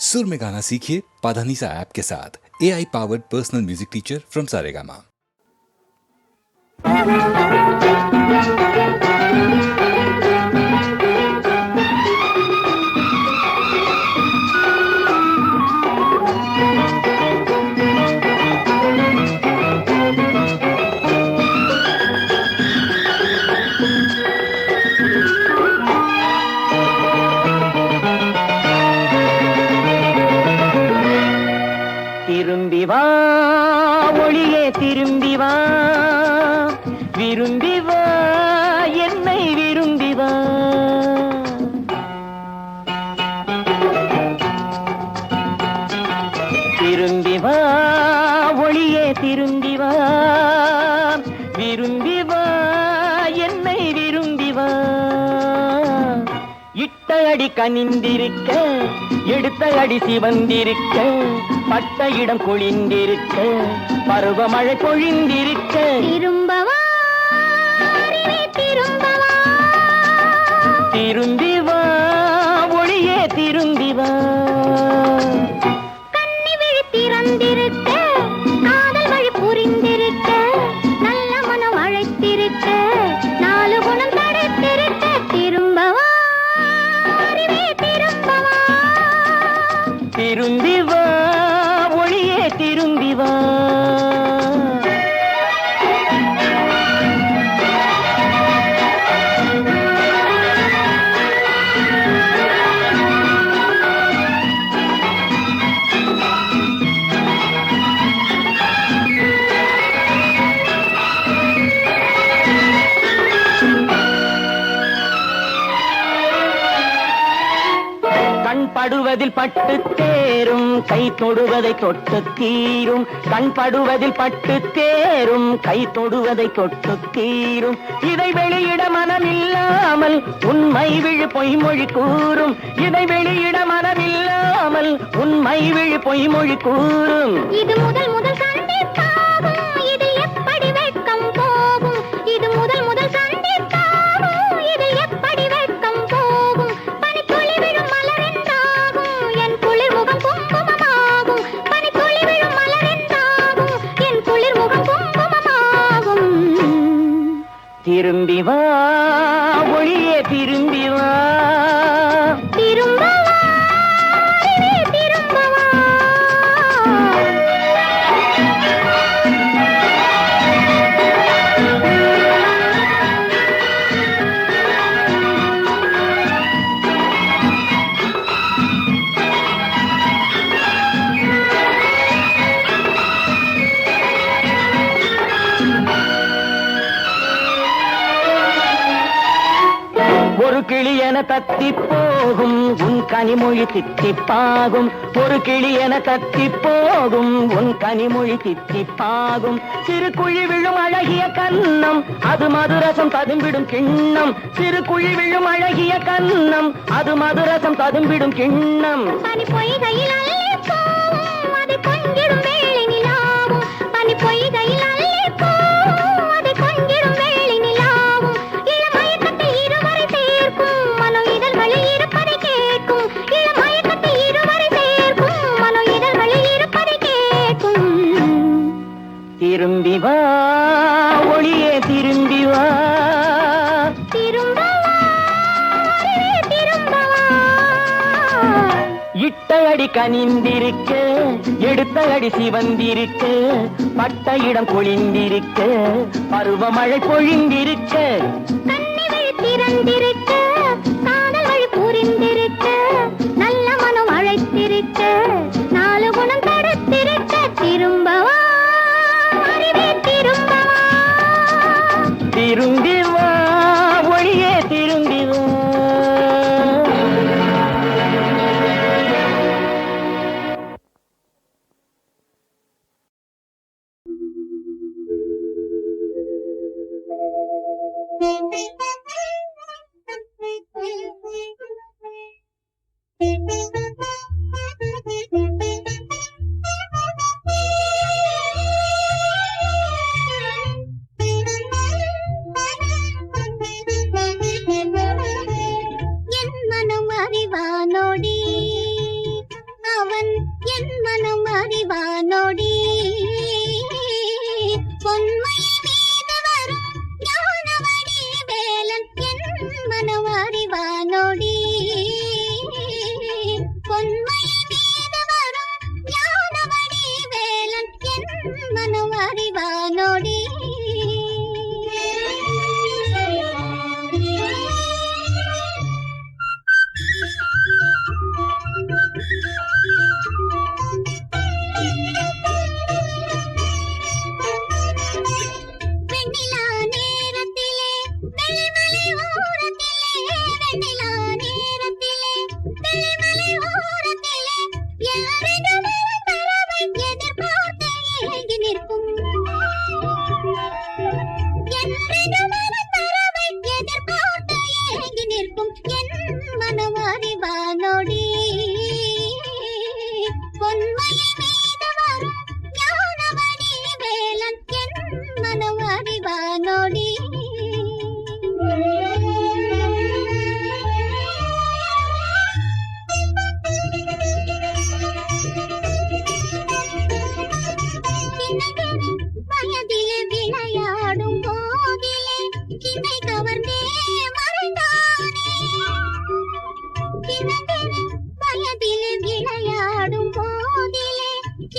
सुर में गाना सीखिए पाधानीसा ऐप के साथ। AI powered personal music teacher from Saregama. திரும்பி வா ஒளியே திரும்பி வா விரும்பி வா என்னை விரும்பி வா திரும்பி வா ஒளியே திரும்பி வா விரும்பி வா என்னை விரும்பி வா இட்ட அடி கனிந்திருக்க எடுத்த அடி சிவந்திருக்க பட்ட இடம் குளிந்திருக்க பருவமழை பொழிந்திருக்க திரும்பவா திரும்பவா திரும்பி வா ஒளியே திரும்பி வா கண்ணி விழி திறந்திருக்க காதல் வழி புரிந்திருக்க நல்ல மனம் அழைத்திருக்க நாலு குணம் தடுத்திருக்க திரும்பவா திரும்பவா திரும்பி வா ஒளியே திரும்பி வா கண் படுவதில் பட்டு தேரும் கை தொடுவதை தொட்டு தீரும் கண் படுவதில் பட்டு தேரும் கை தொடுவதை தொட்டு தீரும் இதை வெளியிட மனமில்லாமல் உண்மை விழு பொய்மொழி கூறும் இதை வெளியிட மனமில்லாமல் உண்மை விழு பொய்மொழி கூறும் இது முதல் முதல் சந்திப்பாகும் இது எப்படி வெட்கம் போகும் இது முதல் முதல் சந்திப்பாகும் இது எப்படி வெட்கம் போகும் பனித்துளி விழும் மலரென்றாகும் என் குளிர் முகம் குங்குமமாகும் பனித்துளி விழும் மலரென்றாகும் என் குளிர் முகம் குங்குமமாகும் திரும்பி வா ஒளியே திரும்பி வா திரும்பவா திரும்பவா ஒரு கிளி என தத்தி போகும் உன் கனிமொழி தித்திப்பாகும் ஒரு கிளி என தத்தி போகும் உன் கனிமொழி தித்திப்பாகும் சிறு குழி விழும் அழகிய கன்னம் அது மதுரசம் ததும்பிடும் கிண்ணம் சிறு குழி விழும் அழகிய கன்னம் அது மதுரசம் ததும்பிடும் கிண்ணம் பனி பொய்கையில் அள்ளி போகும் அது கொஞ்சிடும் வேளை நிலாவும் பனி பொய்கையில் அள்ளி போகும் அது கொஞ்சிடும் வேளை நிலாவும் இளமயக்கத்தை இருவரை சேர்க்கும் மனோ இதழ்களில் இருப்பதை கேட்கும் இளமயக்கத்தை இருவரை சேர்க்கும் மனோ இதழ்களில் இருப்பதை கேட்கும் திரும்பி வா ஒளியே திரும்பி வா திரும்பவா திரும்பவா இட்ட அடி கனிந்திருக்க எடுத்த அடி சிவந்திருக்க பட்ட இடம் பொழிந்திருக்க பருவமழை பொழிந்திருக்க கண்ணி விழி திறந்திருக்க காதல் வழி புரிந்திருக்க நல்ல மனம் அழைத்திருக்க நாலு குணம் தடுத்திருக்க திரும்பவா அறிவே திரும்பவா திரும்பி வா ஒளியே திரும்பி வா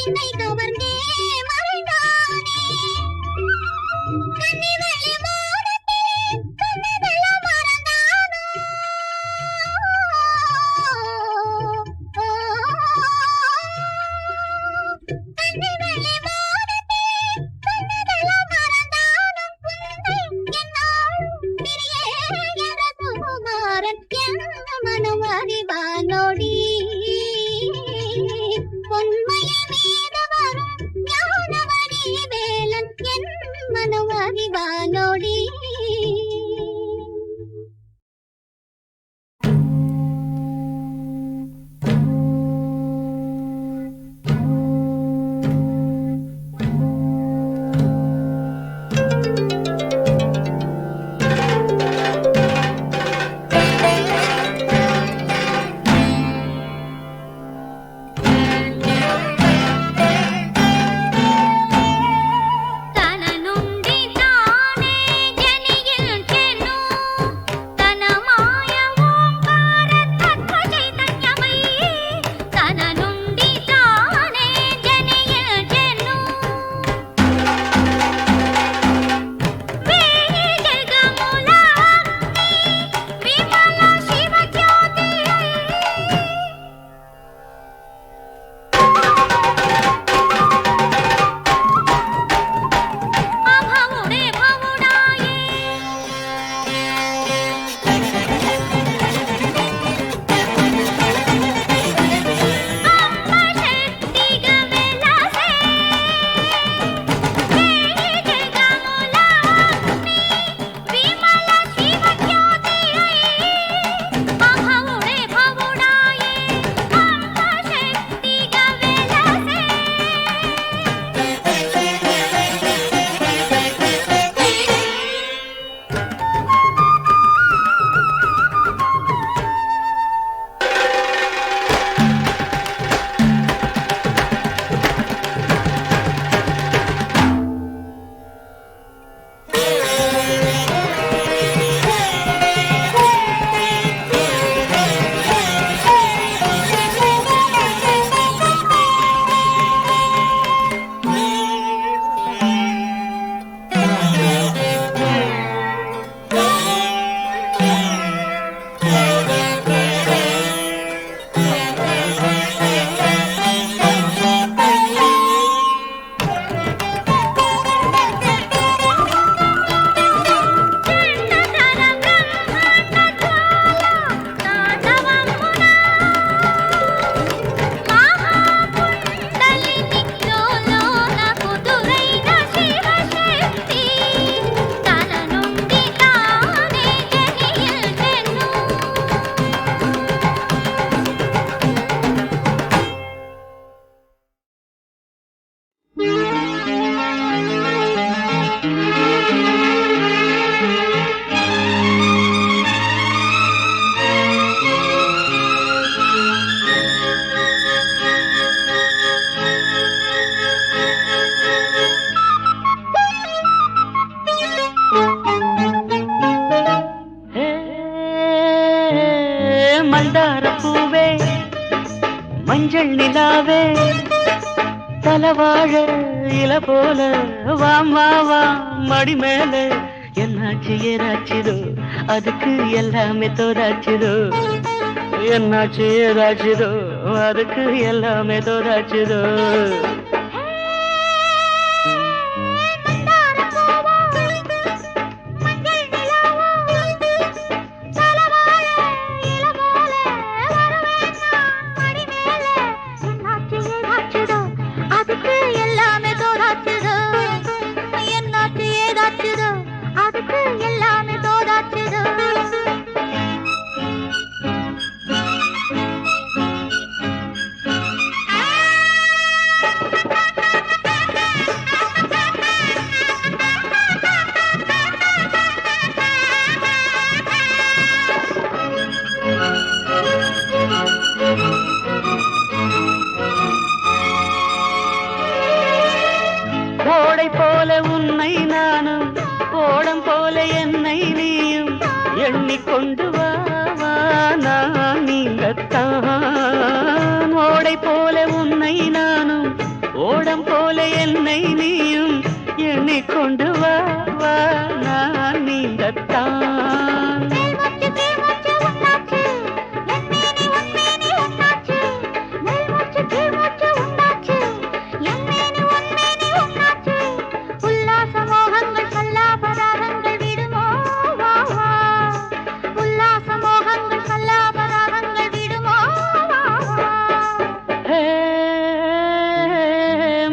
என்னை கவர்ந்தே மறைந்தானே கண்ணி வெளி மோனத்தே கண்ணதெல்லாம் மறந்தானோ கண்ணி வெளி மோனத்தே கண்ணதெல்லாம் மறந்தானோ குந்தை என்னாலும் பிரியே குமாரன் என்ன மனம் அறிவானோடி பொன்மையில் மீது வரும் ஞானவடி வேலன் என் மனம் அறிவானோடி மந்தாரப்பூவே மஞ்சள் நிலாவே தலவாழ இல போல வாமாவா மடி மேல என்னாச்சு ஏதாச்சுதோ அதுக்கு எல்லாமே தோதாச்சுதோ என்னாச்சு ஏதாச்சுதோ அதுக்கு எல்லாமே தோதாச்சுதோ போல உன்னை நானும் ஓடம் போல என்னை நீயும் எண்ணிக்கொண்டு வா நான் நீங்கத்தான் ஓடை போல உன்னை நானும் கோலம் போல என்னை நீயும் எண்ணிக்கொண்டு வா வா நான் நீங்கத்தான்.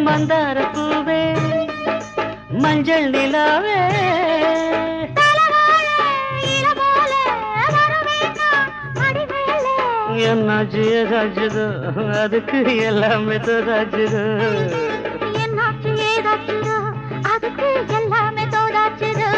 மந்தார பூவே மஞ்சள் நிலாவே என்னாச்சு ஏதாச்சுதோ அதுக்கு எல்லாமே தோதாச்சுதோ. என்னாச்சு ஏதாச்சுதோ அதுக்கு எல்லாமே தோதாச்சுதோ.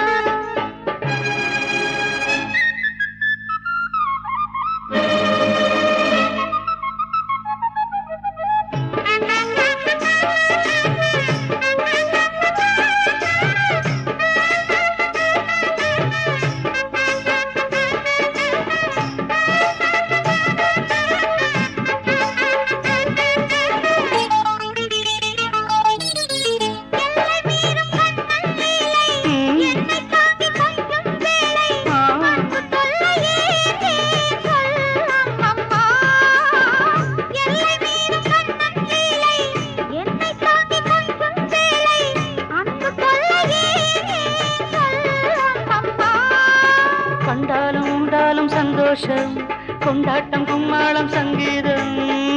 சந்தோஷம் கொண்டாட்டம் கும்மாளம் சங்கீதம்.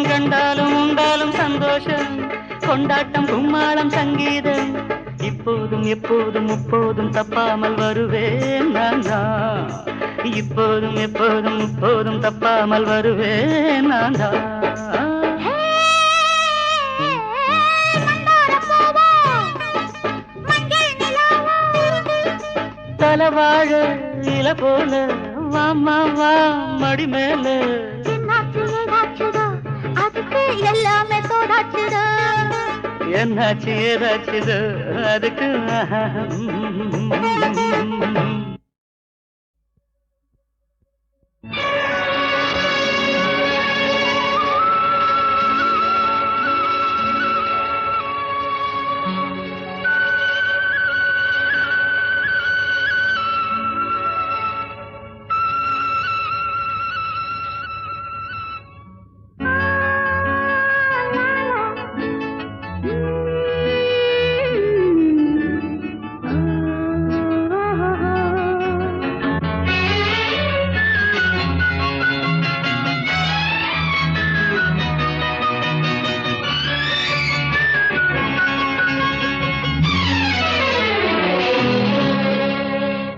கண்டாலும் உண்டாலும் சந்தோஷம் கொண்டாட்டம் கும்மாளம் சங்கீதம். இப்போதும் எப்போதும் முப்போதும் தப்பாமல் வருவேன் நான். இப்போதும் எப்போதும் முப்போதும் தப்பாமல் வருவேன் நான். தலவாழ இல போல வாமா வா மடி மேல. அதுக்கு எல்லாமே தோதாச்சுதோ. என்னாச்சு ஏதாச்சுதோ அதுக்கு.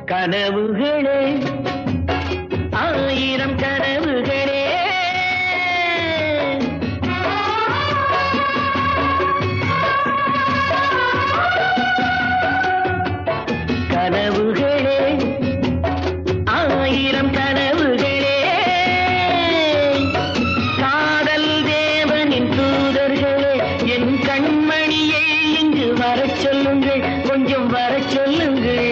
கனவுகளே ஆயிரம் கனவுகளே கனவுகளே ஆயிரம் கனவுகளே. காதல் தேவனின் தூதர்களே என் கண்மணியை இங்கு வரச் சொல்லுங்கள், கொஞ்சம் வரச் சொல்லுங்கள்.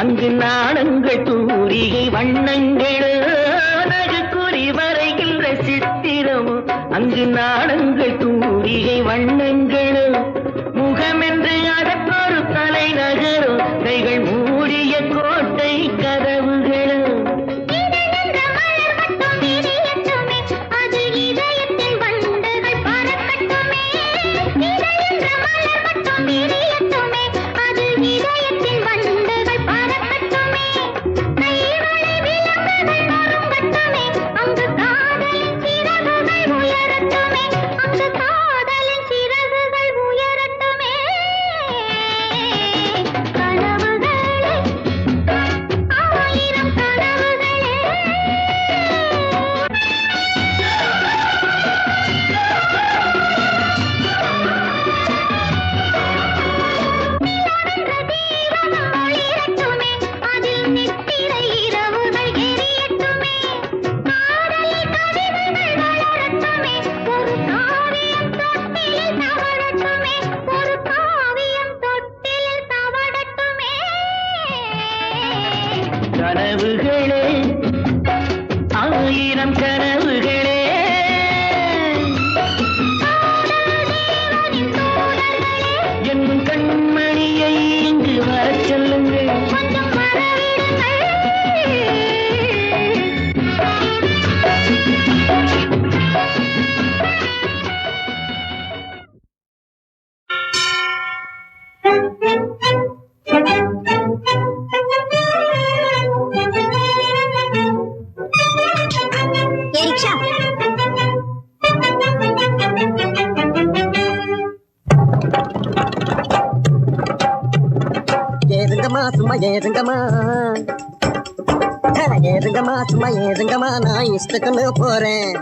அங்கு நாணங்கள் தூரிகை வண்ணங்களோ. நகுக்குறி வரைகின்ற சித்திரமோ அங்கு நாணங்கள் தூரிகை வண்ணங்களோ. முகமென்று அதற்கொரு தலைநகரோ கைகள் மூடிய கோட்டை கதவுகளோ. அது இதயத்தின் வண்டுகள் பறக்கட்டுமே. கைவளை விளக்கு கனவுகளே ஆயிரம் கனவுகளே என் கண்மணியை இங்கு வரச் சொல்லுங்கள். ஏறுங்கம்மா சும்மா ஏறுங்கம்மா ஏறுங்கம்மா சும்மா ஏறுங்கம்மா நான் இஷ்டத்துக்கு போறேன்.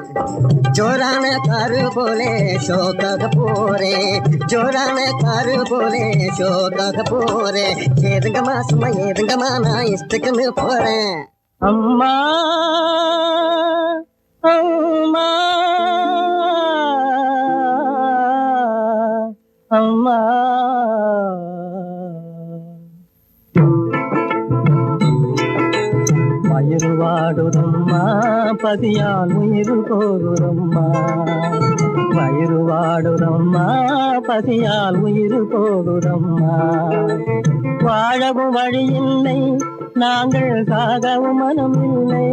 ஜோரான காரு போலே ஷோக்காக போறேன். ஜோரான காரு போலே ஷோக்காக போறேன். ஏறுங்கம்மா சும்மா ஏறுங்கம்மா நான் இஷ்டத்துக்கு போறேன். அம்மா அம்மா அம்மா மயிறு வாடுதம்மா பதியால் உயிர் போகுதம்மா. மயிறு வாடுதம்மா பசியால் உயிர் போகுதம்மா. வாழவும் வழி இல்லை நாங்கள் சாகவும் மனம் இல்லை.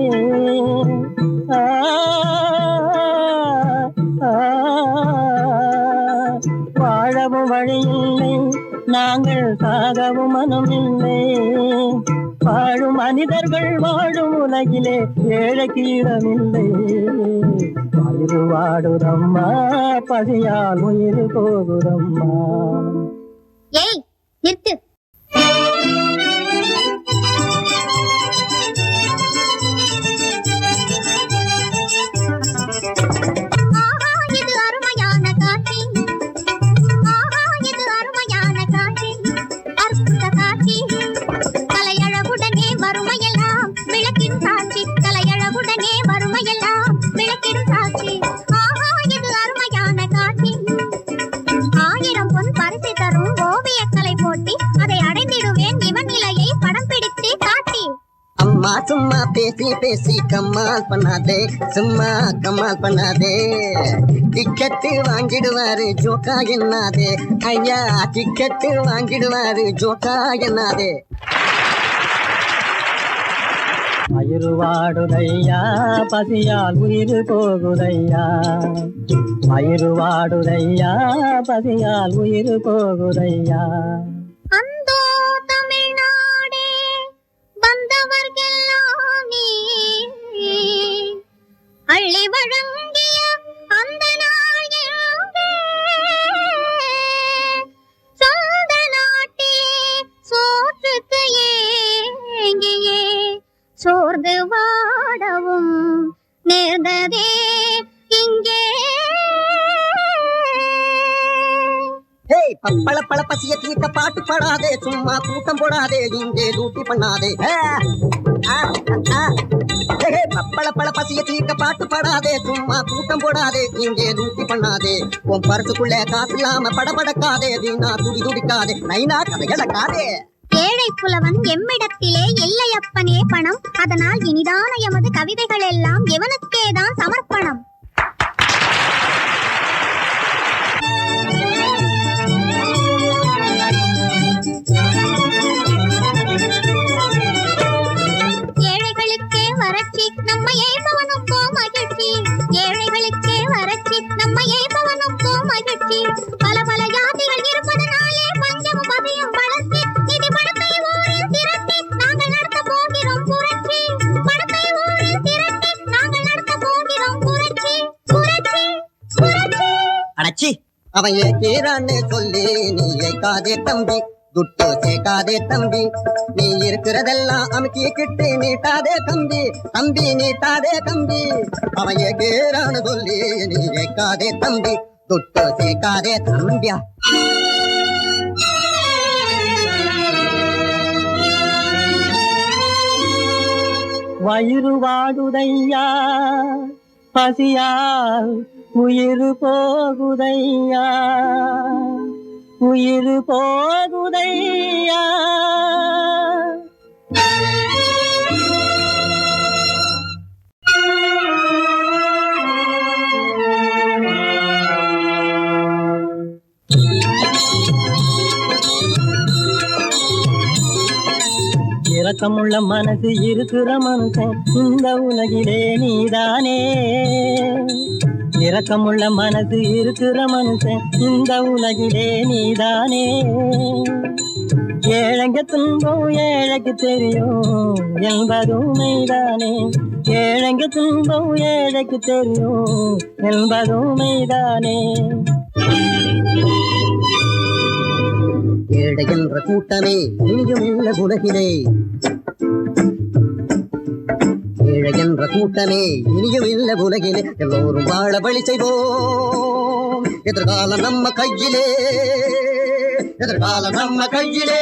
வாழவும் வழி இல்லை நாங்கள் சாகவும் மனம் இல்லை. வாழும் மனிதர்கள் வாழும் உலகிலே ஏழைக்கு இடமில்லை. மயிறு வாடுதம்மா பசியால் உயிர் போகுதம்மா. ஏய் நிறுத்து. இது அருமையான காட்சி. இது அருமையான காட்சி. அற்புத காட்சி. கலையழகுடனே வறுமையெல்லாம் விளக்கிடும் சாட்சி. கலையழகுடனே வறுமையெல்லாம் விளக்கிடும் சாட்சி. இது அருமையான காட்சி. 1000 பொன் பரிசு தரும் ஓவியக்கலை போட்டி. அதை அடைந்திடுவேன் இவன் நிலையை படம் பிடித்து காட்டி. அம்மா சும்மா பேசி பேசி கம்மால் பண்ணாதே. சும்மா கம்மால் பண்ணாதே. டிக்கெட்டு வாங்கிடுவாரு ஜோக்கா என்னாதே. ஐயா டிக்கெட்டு வாங்கிடுவாரு ஜோக்கா என்னாதே. மயிறு வாடுதையா பசியால் உயிர் போகுதையா. மயிறு வாடுதையா பசியால் உயிர் போகுதையா. அந்தோ தமிழ்நாடே வந்தவர்கெல்லாம் நீ அள்ளி வழங்கிய அந்த நாள் எங்கே? சொந்த நாட்டிலே சோற்றுக்கு ஏங்கியே சோர்ந்து வாடவும் நேர்ந்ததே இங்கே. பப்பள பழ பசிய தீர்க்க பாட்டு பாடாதே. சும்மா கூட்டம் போடாதே. இங்கே லூட்டி பண்ணாதே. பப்பள பழ பசிய தீர்க்க பாட்டு பாடாதே. சும்மா கூட்டம் போடாதே. இங்கே லூட்டி பண்ணாதே. உன் பரிசுக்குள்ளே காசு இல்லாம படபடக்காதே. வீணா துடி துடிக்காதே. நைனா கதைகளக்காதே. ஏழை புலவன் எம்மிடத்திலே இல்லையப்பனே பணம். அதனால் இனிதான எமது கவிதைகள் எல்லாம் எவனுக்கேதான் சமர்ப்பணம். ஏழைகளுக்கே வறட்சி நம்மை ஏய்பவனுக்கோ மகிழ்ச்சி. ஏழைகளுக்கே வறட்சி நம்மை ஏய்பவனுக்கோ மகிழ்ச்சி. பல பல ஜாதிகள் இருப்பதனாலே பஞ்சமும் பகையும் வளர்ச்சி. நிதி பணத்தை ஊரில் திரட்டி நாங்கள் நடத்த போகிறோம் புரட்சி. பணத்தை ஊரில் திரட்டி நாங்கள் நடத்த போகிறோம் புரட்சி. புரட்சி புரட்சி. அடச்சி அவன் ஏறான்னு சொல்லி நீ ஏக்காதே தம்பி. துட்டு சேர்க்காதே தம்பி. நீ இருக்கிறதெல்லாம் அமுக்கிக்கிட்டு நீட்டாதே தம்பி. தம்பி நீட்டாதே தம்பி. அவன் ஏறான்னு சொல்லி நீ ஏக்காதே தம்பி. துட்டு சேர்க்காதே தம்பியா. வயிறு வாடுதையா பசியால் உயிர் போகுதையா. உயிர் போகுதையா. இரக்கமுள்ள மனசு இருக்கிற மனுஷன் இந்த உலகிலே நீதானே. இரக்கமுள்ள மனசு இருக்கிற மனுஷன் இந்த உலகிலே நீதானே. ஏழைங்க துன்பம் ஏழைக்கு தெரியும் என்பதும் மெய்தானே. ஏழைங்க துன்பம் ஏழைக்கு தெரியும் என்பதும் மெய்தானே. ஏழை என்ற கூட்டமே இனியும் இல்ல உலகிலே. ஏழை என்ற கூட்டமே இனியும் இல்ல உலகிலே. எல்லோரும் வாழ வழி செய்வோம். எதிர்காலம் நம்ம கையிலே, எதிர்காலம் நம்ம கையிலே.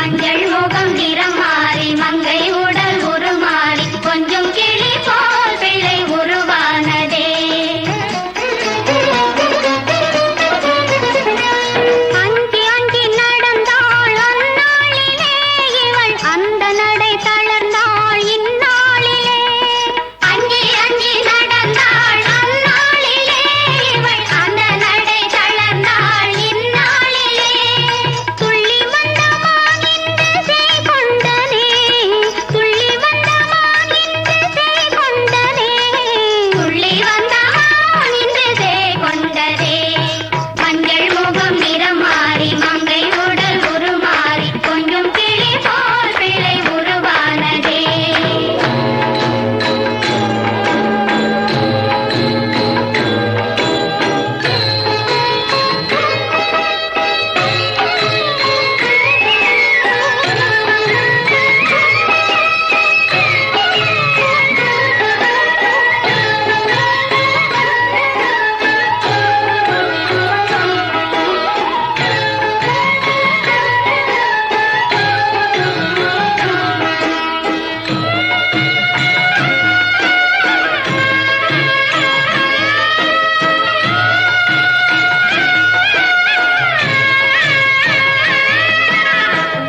மஞ்சள் முகம் நிறம் மாறி மங்கை உடல் உருமாறி கொஞ்சம் கிளி போல் பிள்ளை உருவானதே. அஞ்சி அஞ்சி நடந்தாள் அந்நாளிலே இவள் அந்த நடை தளர்ந்தாள் இந்நாளிலே. அஞ்சி அஞ்சி நடந்தாள் அந்நாளிலே இவள் அந்த நடை தளர்ந்தாள் இந்நாளிலே. துள்ளி வந்த மானின்று செய் கொண்டனே, துள்ளி வந்த மானின்று செய் கொண்டனே, துள்ளி வந்த மானின்று செய் கொண்டதே. மஞ்சள் முகம் நிறம் மாறி மங்கை உடல் உருமாறி கொஞ்சம் கிளி போல் பிள்ளை உருவானதே.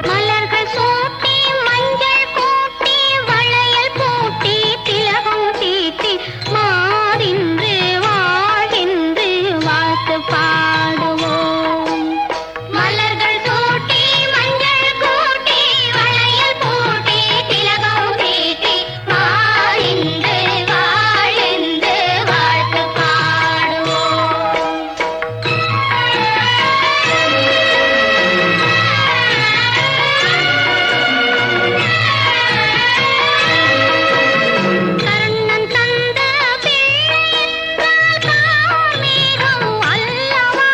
மலர்கள் சூட்டி மஞ்சள் கூட்டி வளையல் பூட்டி திலகம் தீட்டி மாறின்று வாழ்கின்று வாழ்த்து பாடுவோம். மலர்கள் சூட்டி மஞ்சள் கூட்டி வளையல் பூட்டி திலகம் தீட்டி மாறின்று வாழ்கின்று வாழ்த்து பாடுவோம். கண்ணன் தந்த பிள்ளை என்றால் கார்மேகம் அல்லவா.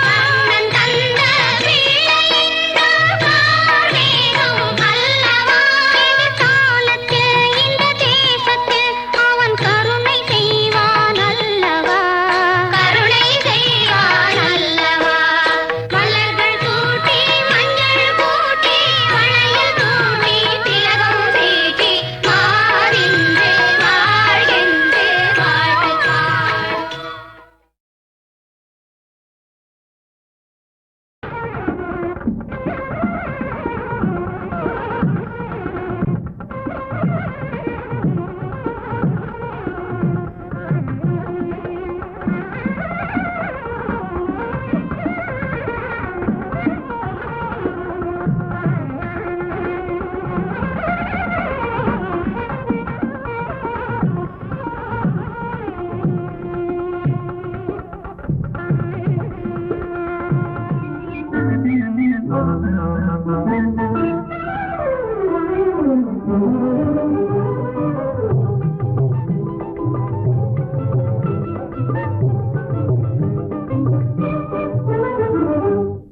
கண்ணன் தந்த பிள்ளை என்றால் கார்மேகம் அல்லவா. எதிர்காலத்தில் இந்த தேசத்தில் அவன் கருணை செய்வான் அல்லவா, கருணை செய்வான் அல்லவா. மலர்கள் கூட்டி மஞ்சள் கூட்டி வளையல் கூட்டி திலகம் தீட்டி மாறின்று வாழ்கின்று வாழ்த்து பாடு.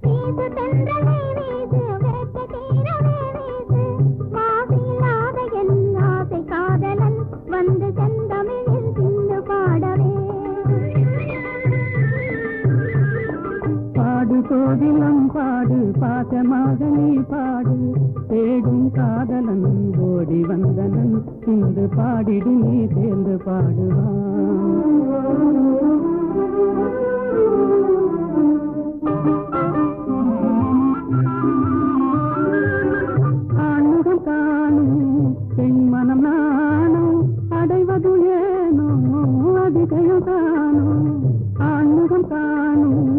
வீசு தென்றலே வீசு வேட்ட தீரமே வீசு மாசில்லாத என் ஆசை காதலன் வந்து செந்தமிழில் சிந்து பாடவே. பாடு கோதிலம் பாடு பாசமாக நீ பாடு தேடும் காதலன் ஓடி வந்தனன் இன்று பாடிடு நீ சேர்ந்து பாடுவான். ஆண்முகம் காணும் பெண் மனம் நானும் அடைவது ஏனோ அதிகையும் காணும். ஆண்முகம் காணும்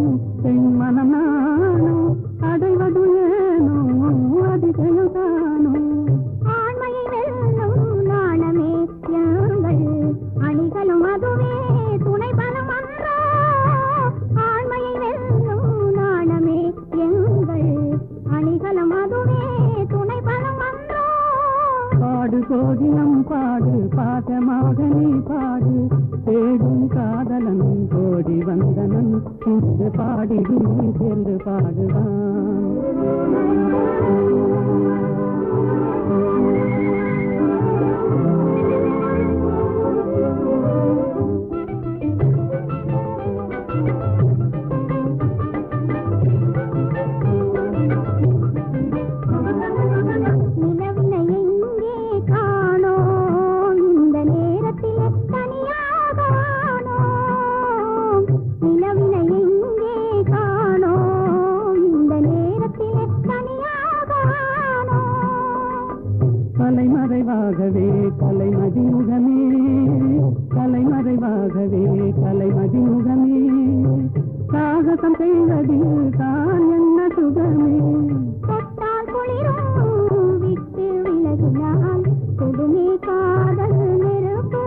பெண் மனம் நானும் அடைவது ஏனோ அதிகையும் காணும். ஆண்மையை வெல்லும் நாணமே எங்கள் அணிகளும் அதுவே துணை பலம் அன்றோ. ஆண்மையை வெல்லும் நாணமே எங்கள் அணிகளும் அதுவே துணை பலம் அன்றோ. பாடு கோகிலம் பாடு பாசமாக நீ பாடு தேடும் காதலன் கோடி வந்தனன் இன்று பாடிடு நீ சேர்ந்து பாடுவான். கலைமறைவாகவே கலைமதிமுகமே கலைமறைவாகவே கலைமதிமுகமே சாகசம் செய்வதில் தான் என்ன சுகமே தொட்டால் குளிரும் விட்டு விலகினால் கொடுமே காதல் நெருப்பு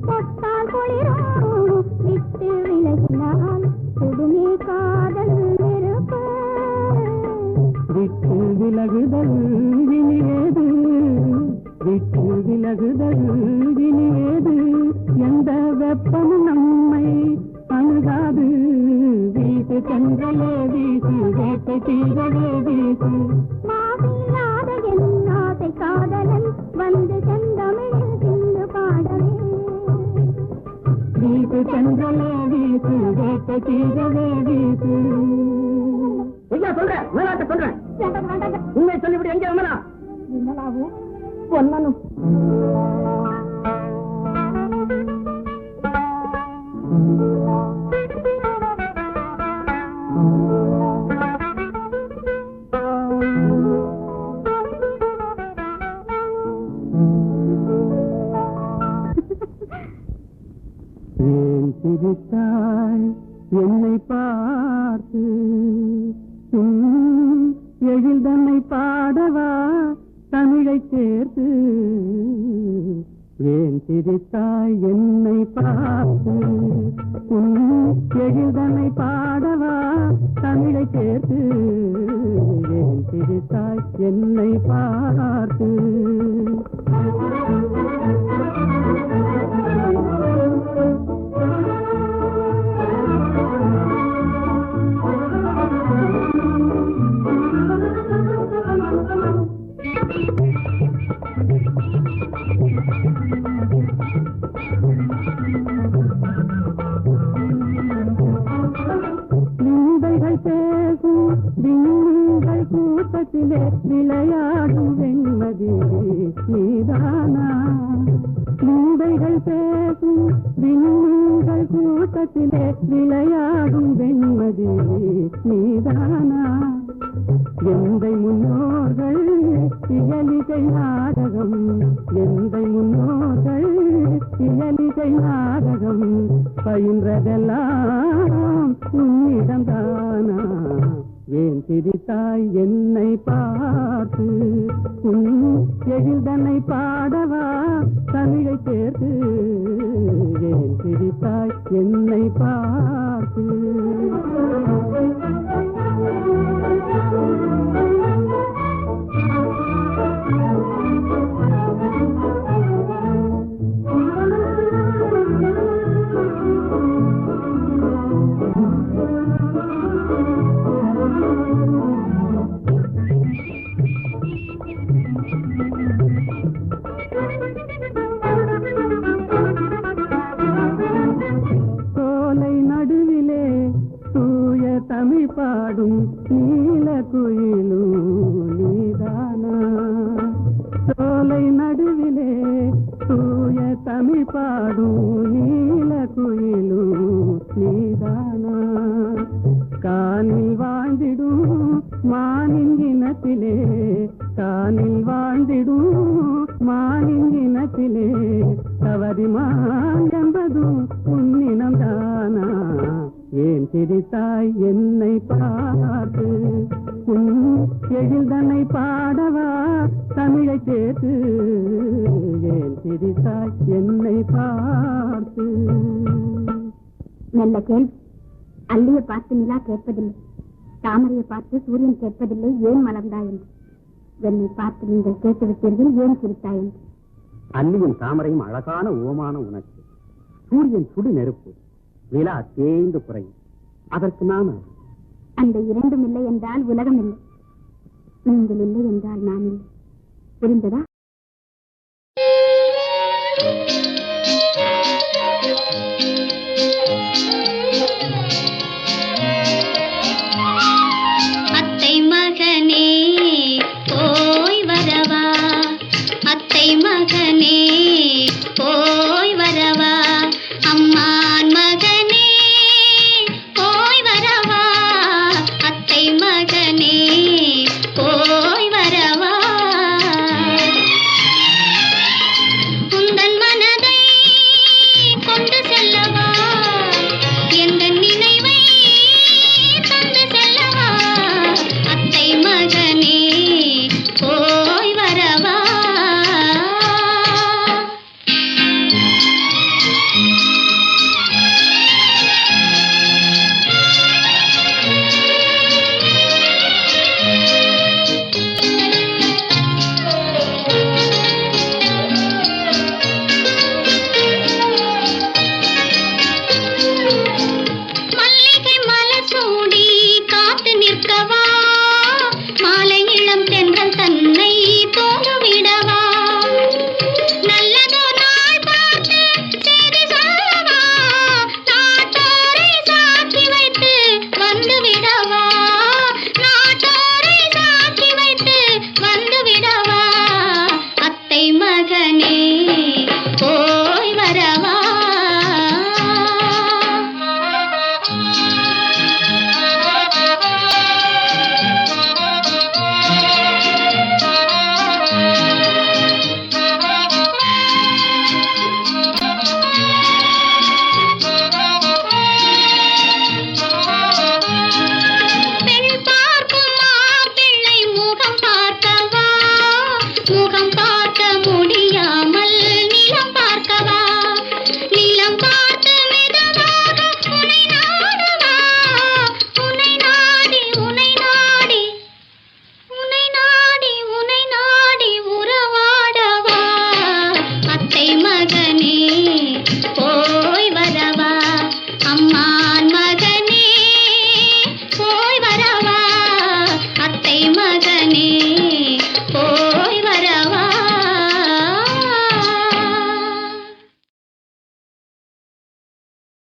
தொட்டால் குளிரும் விட்டு விலகினால் கொடுமே காதல் நெருப்பு விட்டு விலகுதல் வினியேது விட்டு விலகுதல் வினியேது எந்த வெப்பமும் நம்மை அணுகாது வீட்டு சென்றலே வீசு வேட்டை தீரவே வீசு மாவில்லாத என் ஆசை காதலன் வந்து செந்தமிழில் சிந்து பாடவே வீட்டு சென்றலே வீசு வேட்டை தீரவே வீசு சொல்றேன் மேலாட்ட சொல்றேன் உண்மை சொல்லிவிடு எங்க விமலா விமலாவும் பொன்னனும் ஏன் சிரித்தாய் என்னை பார்த்து எழில் தன்னை பாடவா தமிழை சேர்த்து ஏன் சிரித்தாய் என்னை பார்த்து எழில் தன்னை பாடவா தமிழை சேர்த்து ஏன் சிரித்தாய் என்னை பார்த்து பேசும் விண்மீன்கள் கூட்டத்திலே விளையாடும் வெண்மதி நீதானா நீதைகள் பேசும் விண்மீன்கள் கூட்டத்திலே விளையாடும் வெண்மதி நீதானா எந்தை முன்னோர்கள் இயலிகை நாடகம் எந்தை முன்னோர்கள் இயலிகை நாடகம் பயின்றதெல்லாம் உன்னிடம்தானா ஏன் சிரித்தாய் என்னை பார்த்து உன் எழில்தன்னை பாடவா தமிழை சேர்த்து ஏன் சிரித்தாய் என்னை பார்த்து தமிழ் பாடும் நீல குயிலும் நீதானா சோலை நடுவிலே தூய தமிழ் பாடும் நீல குயிலும் நீதானா காணில் வாழ்ந்திடும் மானின் இனத்திலே காணில் வாழ்ந்திடும் மானின் இனத்திலே தவறிமான் என்பதும் உன்னினம் தானா ஏன் சிரித்தாய் என்னை பார்த்து உன் எழில்தன்னை பாடவா தமிழை சேர்த்து ஏன் சிரித்தாய் என்னை பார்த்து நல்ல கேள்வி. அல்லியை பார்த்து நிலா கேட்பதில்லை, தாமரையை பார்த்து சூரியன் கேட்பதில்லை ஏன் மலர்ந்தாய் என்று. என்னை பார்த்து நீங்கள் கேட்டுவிட்டீர்கள் ஏன் சிரித்தாய் என்று. அல்லியும் தாமரையும் அழகான ஓமான உனக்கு. சூரியன் சுடு நெருப்பு, நிலா தேய்ந்து குறையும். அதற்கு நான் அந்த இரண்டும் இல்லை என்றால் உலகம் இல்லை. நீங்கள் இல்லை என்றால் நான் இல்லை. புரிந்ததா? அத்தை மகனே போய் வரவா, அத்தை மகனே போய் வரவா, அம்மான் மகனே போய் வரவா, அத்தை மகனே போய் வரவா. அத்தை மகனே